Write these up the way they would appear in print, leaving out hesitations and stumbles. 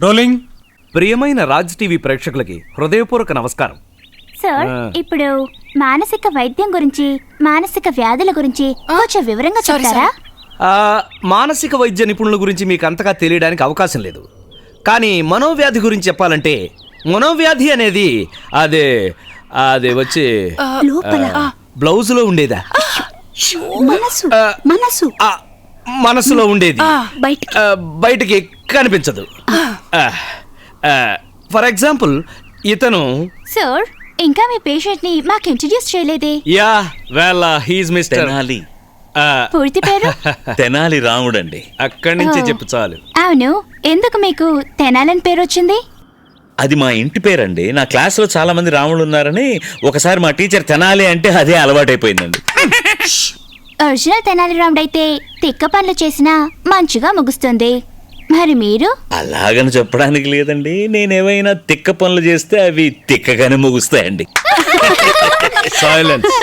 Rolling. ప్రియమైన Raj TV ప్రేక్షకులకి హృదయపూర్వక నమస్కారం. సార్, ఇప్పుడు మానసిక వైద్యం గురించి, మానసిక వ్యాధుల గురించి కొంచెం వివరంగా చెప్తారా? మానసిక వైద్య నిపుణుల గురించి మీకు అంతగా తెలియడానికి అవకాశం లేదు. కానీ మనోవ్యాధి గురించి చెప్పాలంటే, మనోవ్యాధి అనేది అదే వచ్చి లోపల బ్లౌజ్ లో ఉండేదా, మనసులో ఉండేది, బయటికి కనిపించదు. ఫర్ ఎగ్జాంపుల్, ఇతను సార్ ఇంకా మీ పేషెంట్ ని మాకు ఇంట్రడ్యూస్ చేయలేదే. He's mister Tenali. పూర్తి పేరు? తెనాలి రాముడండి. అక్కడి నుంచి చెప్పు చాలు. అవును, ఎందుకు మీకు తెనాలని పేరు వచ్చింది? అది మా ఇంటి పేరండి. నా క్లాసులో చాలా మంది రాముడు ఉన్నారని ఒకసారి మా టీచర్ తెనాలి అంటే అదే అలవాటైపోయిందండి. ఒరిజినల్ తెనాలి రాముడు అయితే తిక్క పనులు చేసినా మంచిగా ముగుస్తుంది. మరి మీరు? అలాగని చెప్పడానికి లేదండి. నేనేమైనా తిక్క పనులు చేస్తే అవి తిక్కగానే ముగుస్తాయండి. సైలెన్స్.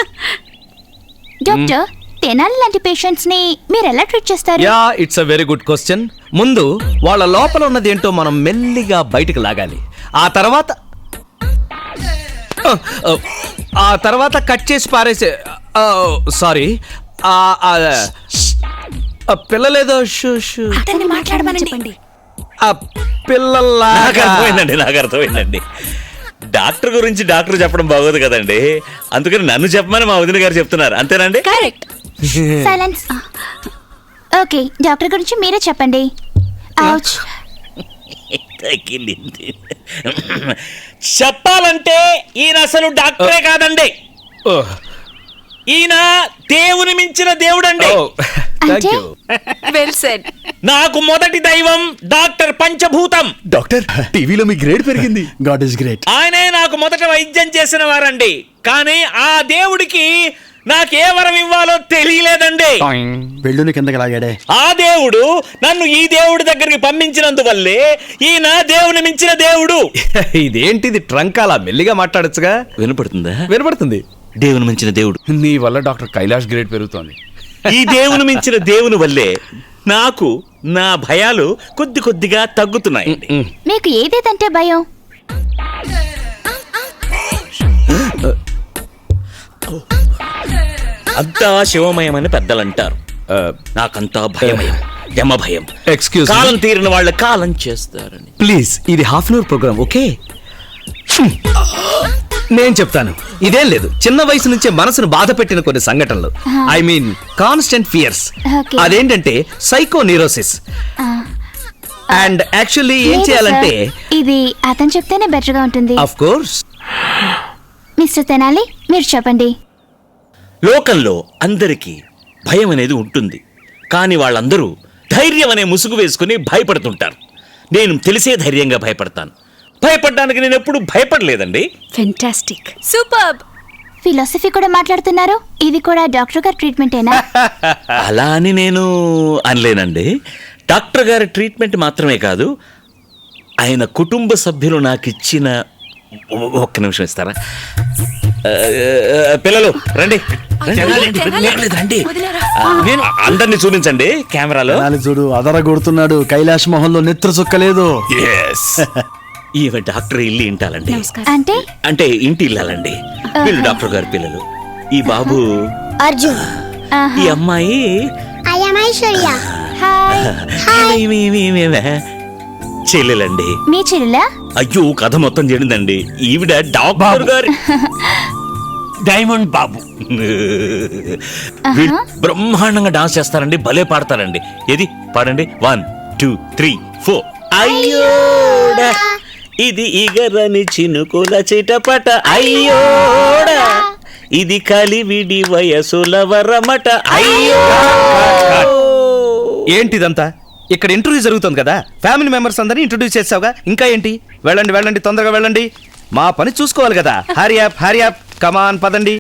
డాక్టర్, తెనాలి లాంటి పేషెంట్స్ ని మీరు ఎలా ట్రీట్ చేస్తారు? It's a very good question. ముందు వాళ్ళ లోపల ఉన్నది ఏంటో మనం మెల్లిగా బయటకు లాగాలి. ఆ తర్వాత కట్ చేసి పారేసే. సారీ, పిల్లలేదో నాకు అర్థమైందండి. డాక్టర్ గురించి డాక్టర్ చెప్పడం బాగోదు కదండి, అందుకని నన్ను చెప్పమని మా వదిన గారు చెప్తున్నారు. అంతేనండి? కరెక్ట్. సైలెన్స్. ఓకే, డాక్టర్ గురించి మీరే చెప్పండి. చెప్పాలంటే ఈయన అసలు డాక్టరే కాదండి. ఈయన దేవుని మించిన దేవుడండి. నాకు మొదటి దైవం డాక్టర్ పంచభూతం. డాక్టర్, టీవీలో మీ గ్రేడ్ పెరిగింది. God is great. ఆయనే నాకు మొదట వైద్యం చేసిన వారండి. కానీ ఆ దేవుడికి నాకే వరం ఇవ్వాలో తెలియలేదండి. వెళ్ళుని కిందకి లాగాడే. ఆ దేవుడు నన్ను ఈ దేవుడి దగ్గరికి పంపించినందువల్లే ఈయన దేవుని మించిన దేవుడు. ఇదేంటిది ట్రంక్ అలా మెల్లిగా మాట్లాడచ్చుగా? వినపడుతుందా? వినపడుతుంది. దేవుని మించిన దేవుడు. నీ వల్ల డాక్టర్ కైలాష్ గ్రేడ్ పెరుగుతోంది. ఈ దేవుని మించిన దేవుని వల్లే నాకు నా భయాలు కొద్ది కొద్దిగా తగ్గుతున్నాయి. మీకు ఏదేదంటే భయం? అంతా శివమయమని పెద్దలు అంటారు. నాకంతా భయమయం, యమ భయం. ఎక్స్క్యూజ్, కాలం తీరిన వాళ్ళ కాలం చేస్తారని. ప్లీజ్, ఇది half an hour program, okay? నేను చెప్తాను. ఇదేం లేదు, చిన్న వయసు నుంచే మనసును బాధ పెట్టిన కొన్ని సంఘటనలు, ఐ మీన్ కాన్స్టెంట్ ఫియర్స్. అదేంటంటే సైకో న్యూరోసిస్. అండ్ యాక్చువల్లీ ఏం చేయాలంటే, ఇది అతను చెప్తేనే బెటర్ గా ఉంటుంది. Of course. మిస్టర్ తెనాలి, మీరు చెప్పండి. లోకంలో అందరికీ భయం అనేది ఉంటుంది, కానీ వాళ్ళందరూ ధైర్యం అనే ముసుగు వేసుకుని భయపడుతుంటారు. నేను తెలిసే ధైర్యంగా భయపడతాను. భయపడడానికి నేను ఎప్పుడు భయపడలేదండి. Fantastic, superb. ఫిలాసఫీ కూడా మాట్లాడుతున్నారు. ఇది కూడా డాక్టర్ గారి ట్రీట్మెంటేనా? అలా అని నేను అనలేనండి. డాక్టర్ గారి ట్రీట్మెంట్ మాత్రమే కాదు, ఆయన కుటుంబ సభ్యులు నాకు ఇచ్చిన... ఒక్క నిమిషం ఇస్తారా? పిల్లలు రండి, రండి. నేను అందరినీ చూపించండి కెమెరాలో. చూడు, అదరగొడుతున్నాడు. కైలాష్ మొహంలో నెత్తురు చుక్కలేదు. ఈమె డాక్టర్ ఇల్లు ఇంటాలండి. అంటే ఇంటి ఇల్లాలండి. వీళ్ళు డాక్టర్ గారి పిల్లలు. ఈ బాబు అర్జున్, ఈ అమ్మాయి చెల్లెలండి. మీ చెల్లెలా? అయ్యో, కథ మొత్తం చేయండి. ఈవిడ డాక్టర్ గారి డైమండ్ బాబు. బ్రహ్మాండంగా డాన్స్ చేస్తారండి, భలే పాడతారండి. ఏది పాడండి. 1 2 3 4. అయ్యోడా ఇది ఇగరని చినుకుల చిటపట, అయ్యోడా ఇది కలివిడి వయసుల వరమట, అయ్యో. ఏంటిదంతా? ఇక్కడ ఇంటర్వ్యూ జరుగుతుంది కదా, ఫ్యామిలీ మెంబర్స్ అందరినీ ఇంట్రొడ్యూస్ చేసావుగా, ఇంకా ఏంటి? వెళ్ళండి, తొందరగా వెళ్ళండి. మా పని చూసుకోవాలి కదా. హరి అప్, కమాన్, పదండి.